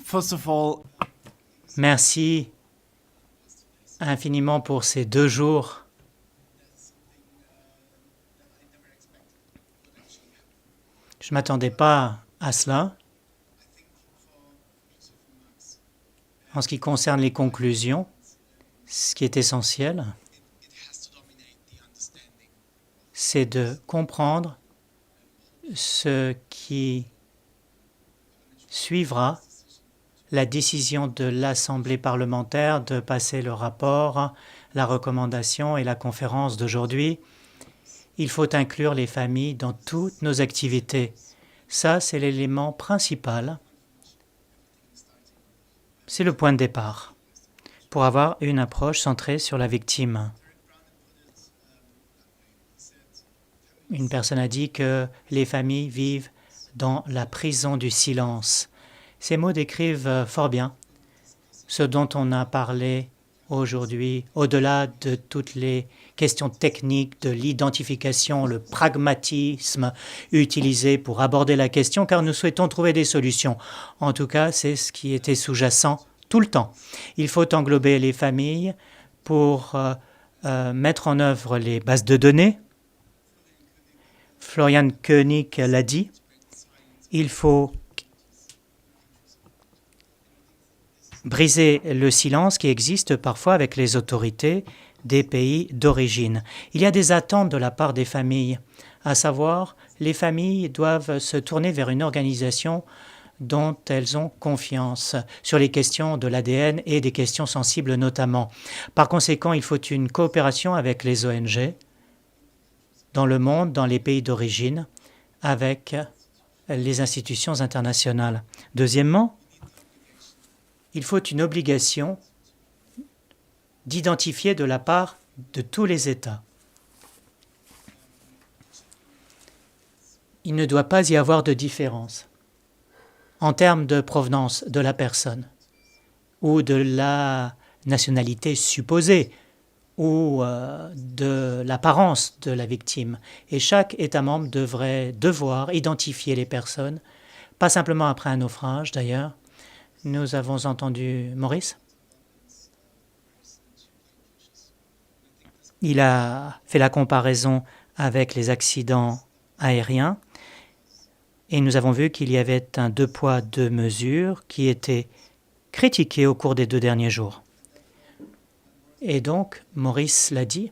First of all, Merci infiniment pour ces 2 jours. Je ne m'attendais pas à cela. En ce qui concerne les conclusions, ce qui est essentiel, c'est de comprendre ce qui suivra la décision de l'Assemblée parlementaire de passer le rapport, la recommandation et la conférence d'aujourd'hui. Il faut inclure les familles dans toutes nos activités. Ça, c'est l'élément principal. C'est le point de départ pour avoir une approche centrée sur la victime. Une personne a dit que les familles vivent dans la prison du silence. Ces mots décrivent fort bien ce dont on a parlé aujourd'hui, au-delà de toutes les questions techniques, de l'identification, le pragmatisme utilisé pour aborder la question, car nous souhaitons trouver des solutions. En tout cas, c'est ce qui était sous-jacent tout le temps. Il faut englober les familles pour mettre en œuvre les bases de données. Florian Koenig l'a dit. Il faut briser le silence qui existe parfois avec les autorités des pays d'origine. Il y a des attentes de la part des familles, à savoir les familles doivent se tourner vers une organisation dont elles ont confiance sur les questions de l'ADN et des questions sensibles notamment. Par conséquent, il faut une coopération avec les ONG dans le monde, dans les pays d'origine, avec les institutions internationales. Deuxièmement, il faut une obligation d'identifier de la part de tous les États. Il ne doit pas y avoir de différence en termes de provenance de la personne ou de la nationalité supposée ou de l'apparence de la victime. Et chaque État membre devrait devoir identifier les personnes, pas simplement après un naufrage d'ailleurs. Nous avons entendu Maurice. Il a fait la comparaison avec les accidents aériens et nous avons vu qu'il y avait un 2 poids 2 mesures qui était critiqué au cours des 2 derniers jours. Et donc, Maurice l'a dit,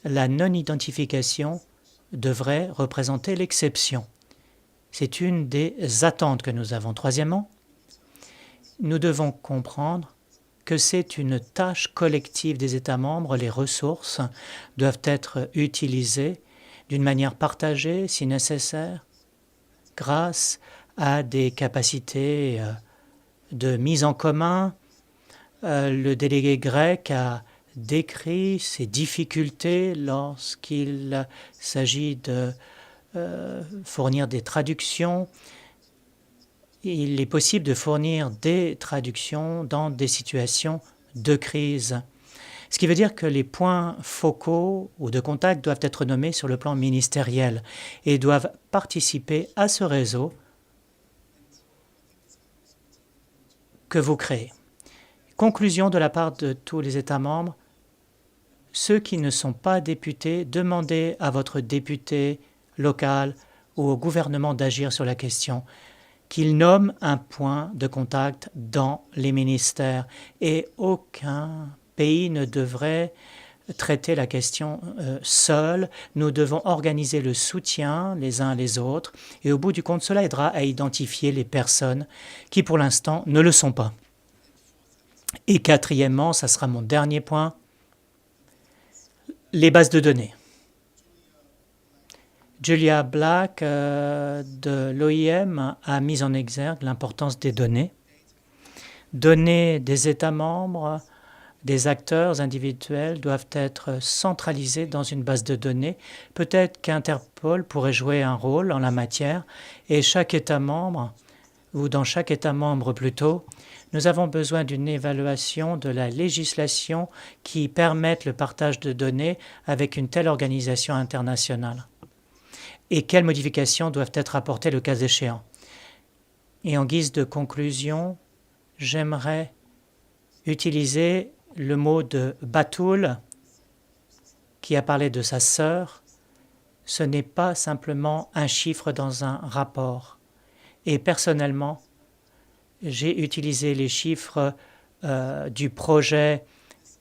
la non-identification devrait représenter l'exception. C'est une des attentes que nous avons. Troisièmement, nous devons comprendre que c'est une tâche collective des États membres. Les ressources doivent être utilisées d'une manière partagée, si nécessaire, grâce à des capacités de mise en commun. Le délégué grec a décrit ses difficultés lorsqu'il s'agit de fournir des traductions. Il est possible de fournir des traductions dans des situations de crise. Ce qui veut dire que les points focaux ou de contact doivent être nommés sur le plan ministériel et doivent participer à ce réseau que vous créez. Conclusion de la part de tous les États membres, ceux qui ne sont pas députés, demandez à votre député local ou au gouvernement d'agir sur la question, qu'il nomme un point de contact dans les ministères et aucun pays ne devrait traiter la question seul. Nous devons organiser le soutien les uns les autres et au bout du compte, cela aidera à identifier les personnes qui pour l'instant ne le sont pas. Et quatrièmement, ça sera mon dernier point, les bases de données. Julia Black de l'OIM a mis en exergue l'importance des données. Données des États membres, des acteurs individuels doivent être centralisées dans une base de données. Peut-être qu'Interpol pourrait jouer un rôle en la matière et chaque État membre, ou dans chaque État membre plutôt, nous avons besoin d'une évaluation de la législation qui permette le partage de données avec une telle organisation internationale. Et quelles modifications doivent être apportées le cas échéant. Et en guise de conclusion, j'aimerais utiliser le mot de Batoul qui a parlé de sa sœur. Ce n'est pas simplement un chiffre dans un rapport. Et personnellement, j'ai utilisé les chiffres du projet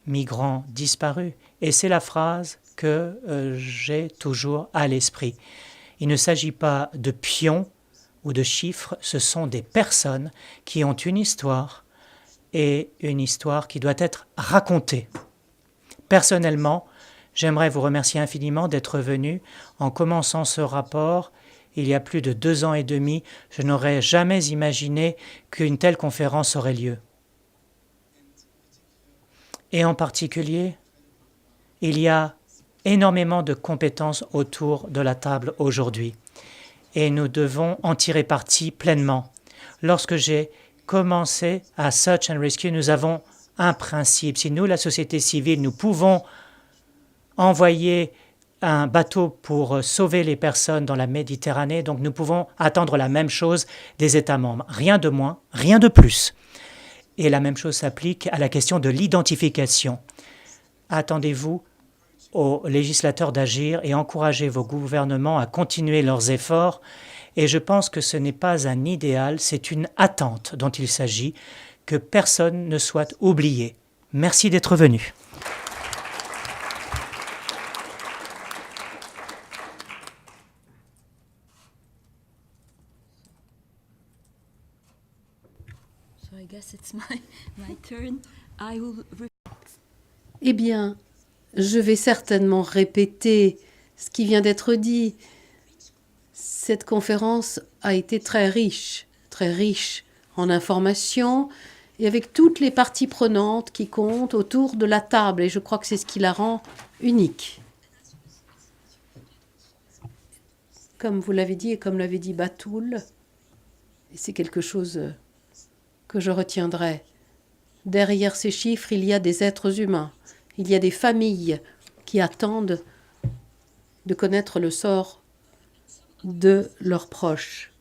Migrants disparus. Et c'est la phrase que j'ai toujours à l'esprit. Il ne s'agit pas de pions ou de chiffres, ce sont des personnes qui ont une histoire et une histoire qui doit être racontée. Personnellement, j'aimerais vous remercier infiniment d'être venu. En commençant ce rapport, il y a plus de 2 ans et demi, je n'aurais jamais imaginé qu'une telle conférence aurait lieu. Et en particulier, il y a énormément de compétences autour de la table aujourd'hui. Et nous devons en tirer parti pleinement. Lorsque j'ai commencé à Search and Rescue, nous avons un principe. Si nous, la société civile, nous pouvons envoyer un bateau pour sauver les personnes dans la Méditerranée, donc nous pouvons attendre la même chose des États membres. Rien de moins, rien de plus. Et la même chose s'applique à la question de l'identification. Attendez-vous aux législateurs d'agir et encouragez vos gouvernements à continuer leurs efforts. Et je pense que ce n'est pas un idéal, c'est une attente dont il s'agit, que personne ne soit oublié. Merci d'être venu. Eh bien, je vais certainement répéter ce qui vient d'être dit. Cette conférence a été très riche en informations et avec toutes les parties prenantes qui comptent autour de la table. Et je crois que c'est ce qui la rend unique. Comme vous l'avez dit et comme l'avait dit Batoul, c'est quelque chose que je retiendrai. Derrière ces chiffres, il y a des êtres humains. Il y a des familles qui attendent de connaître le sort de leurs proches.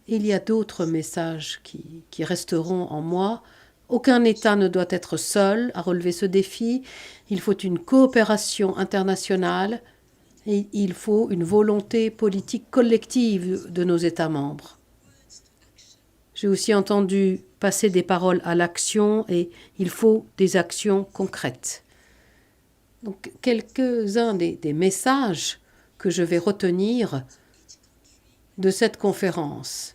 Il y a d'autres messages qui resteront en moi. Aucun État ne doit être seul à relever ce défi. Il faut une coopération internationale et il faut une volonté politique collective de nos États membres. J'ai aussi entendu passer des paroles à l'action et il faut des actions concrètes. Donc, quelques-uns des messages que je vais retenir de cette conférence.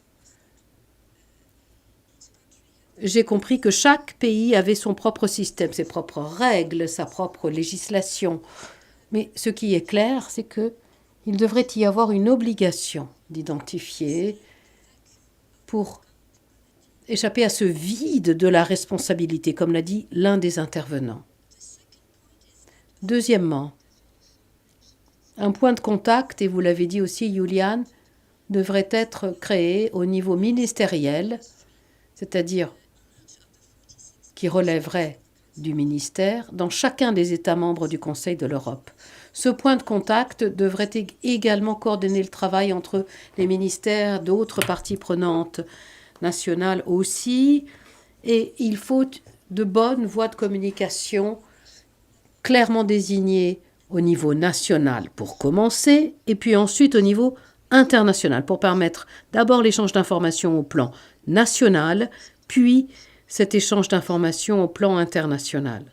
J'ai compris que chaque pays avait son propre système, ses propres règles, sa propre législation. Mais ce qui est clair, c'est qu'il devrait y avoir une obligation d'identifier pour échapper à ce vide de la responsabilité, comme l'a dit l'un des intervenants. Deuxièmement, un point de contact, et vous l'avez dit aussi, Julian, devrait être créé au niveau ministériel, c'est-à-dire qui relèverait du ministère dans chacun des États membres du Conseil de l'Europe. Ce point de contact devrait également coordonner le travail entre les ministères d'autres parties prenantes nationales aussi, et il faut de bonnes voies de communication clairement désignées au niveau national pour commencer, et puis ensuite au niveau international pour permettre d'abord l'échange d'informations au plan national, puis cet échange d'informations au plan international.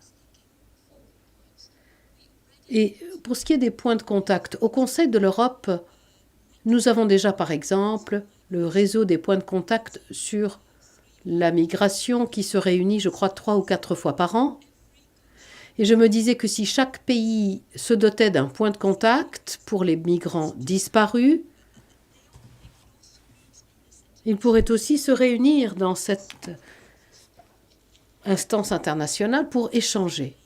Et pour ce qui est des points de contact, au Conseil de l'Europe, nous avons déjà par exemple le réseau des points de contact sur la migration qui se réunit, je crois, 3 ou 4 fois par an. Et je me disais que si chaque pays se dotait d'un point de contact pour les migrants disparus, il pourrait aussi se réunir dans cette instance internationale pour échanger.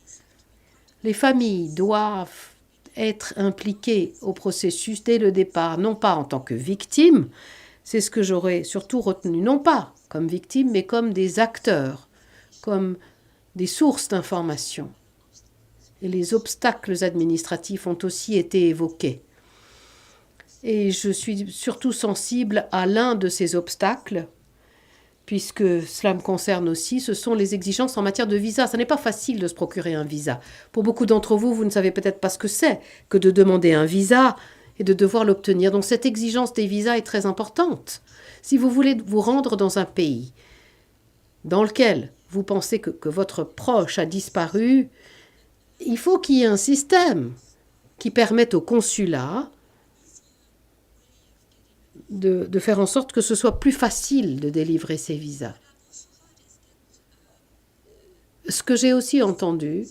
Les familles doivent être impliquées au processus dès le départ, non pas en tant que victimes, c'est ce que j'aurais surtout retenu, non pas comme victimes, mais comme des acteurs, comme des sources d'information. Et les obstacles administratifs ont aussi été évoqués. Et je suis surtout sensible à l'un de ces obstacles puisque cela me concerne aussi, ce sont les exigences en matière de visa. Ça n'est pas facile de se procurer un visa. Pour beaucoup d'entre vous, vous ne savez peut-être pas ce que c'est que de demander un visa et de devoir l'obtenir. Donc cette exigence des visas est très importante. Si vous voulez vous rendre dans un pays dans lequel vous pensez que votre proche a disparu, il faut qu'il y ait un système qui permette au consulat de faire en sorte que ce soit plus facile de délivrer ces visas. Ce que j'ai aussi entendu,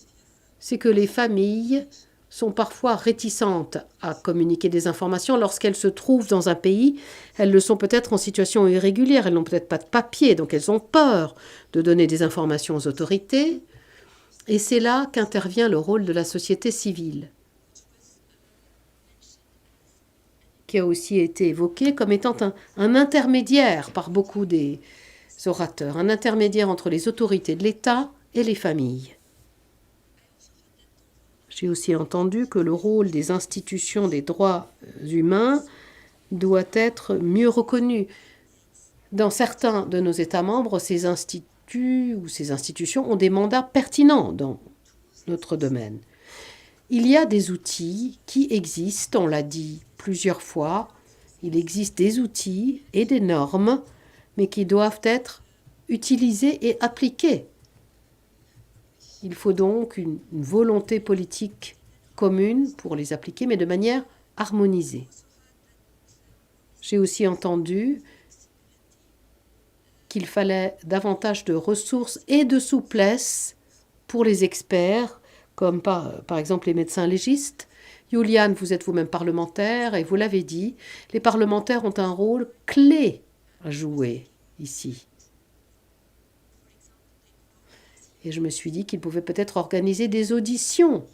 c'est que les familles sont parfois réticentes à communiquer des informations lorsqu'elles se trouvent dans un pays. Elles le sont peut-être en situation irrégulière, elles n'ont peut-être pas de papier, donc elles ont peur de donner des informations aux autorités. Et c'est là qu'intervient le rôle de la société civile, qui a aussi été évoqué comme étant un intermédiaire par beaucoup des orateurs, un intermédiaire entre les autorités de l'État et les familles. J'ai aussi entendu que le rôle des institutions des droits humains doit être mieux reconnu. Dans certains de nos États membres, ces instituts ou ces institutions ont des mandats pertinents dans notre domaine. Il y a des outils qui existent, on l'a dit plusieurs fois, il existe des outils et des normes, mais qui doivent être utilisés et appliqués. Il faut donc une volonté politique commune pour les appliquer, mais de manière harmonisée. J'ai aussi entendu qu'il fallait davantage de ressources et de souplesse pour les experts, comme par exemple les médecins légistes. Juliane, vous êtes vous-même parlementaire et vous l'avez dit, les parlementaires ont un rôle clé à jouer ici. Et je me suis dit qu'ils pouvaient peut-être organiser des auditions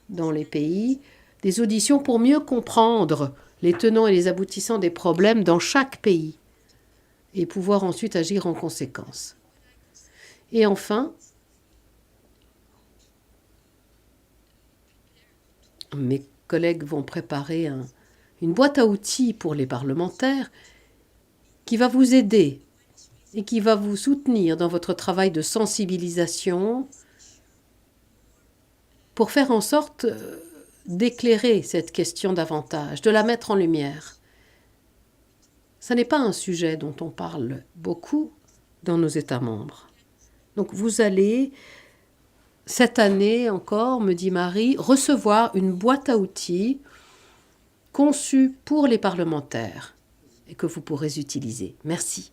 dans les pays, des auditions pour mieux comprendre les tenants et les aboutissants des problèmes dans chaque pays et pouvoir ensuite agir en conséquence. Et enfin, mes collègues vont préparer une boîte à outils pour les parlementaires qui va vous aider et qui va vous soutenir dans votre travail de sensibilisation pour faire en sorte d'éclairer cette question davantage, de la mettre en lumière. Ce n'est pas un sujet dont on parle beaucoup dans nos États membres. Donc vous allez, cette année encore, me dit Marie, recevoir une boîte à outils conçue pour les parlementaires et que vous pourrez utiliser. Merci.